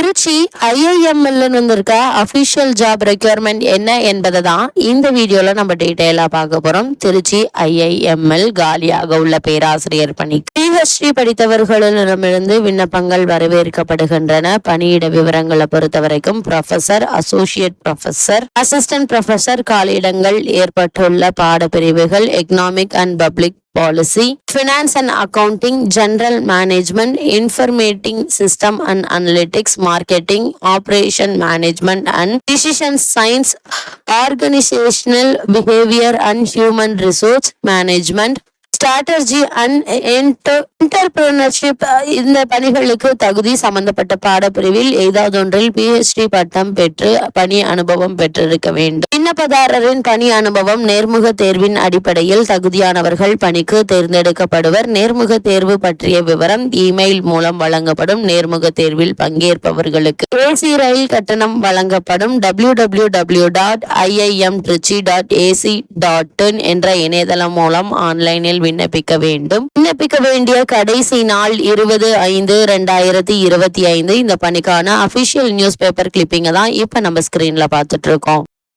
Trichy IIML வந்திருக்க official job requirement என்ன என்பதை தான் இந்த வீடியோல நம்ம டீட்டெயிலா பார்க்க போறோம். திருச்சி IIML காலியாக உள்ள பேராசிரியர் பணி PhD படித்தவர்களிடமிருந்து விண்ணப்பங்கள் வரவேற்கப்படுகின்றன. பணியிட விவரங்களை பொறுத்த வரைக்கும் professor, associate professor, assistant professor காலியிடங்கள் ஏற்பட்டுள்ள பாடப்பிரிவுகள் economic and public policy, finance and accounting, general management, informating system and analytics, marketing, operation management and decision science, organizational behavior and human resource management, strategy and entrepreneurship. இந்த பணிகளுக்கு தகுதி சம்பந்தப்பட்ட பாடப்பிரிவில் ஏதாவது ஒன்றில் PhD பட்டம் பெற்று பணி அனுபவம் பெற்றிருக்க வேண்டும். விண்ணப்பதாரரின் பணி அனுபவம் நேர்முக தேர்வின் அடிப்படையில் தகுதியானவர்கள் பணிக்கு தேர்ந்தெடுக்கப்படுவர். நேர்முக தேர்வு பற்றிய விவரம் இமெயில் மூலம் வழங்கப்படும். நேர்முக தேர்வில் பங்கேற்பவர்களுக்கு AC ரயில் கட்டணம் வழங்கப்படும். www.iimtrichy.ac.in என்ற இணையதளம் மூலம் ஆன்லைனில் விண்ணப்பிக்க வேண்டும். விண்ணப்பிக்க வேண்டிய கடைசி நாள் 20/5/2025. இந்த பணிக்கான அபிஷியல் நியூஸ் பேப்பர் கிளிப்பிங்க தான் இப்ப நம்ம ஸ்கிரீன்ல பார்த்துட்டு இருக்கோம்.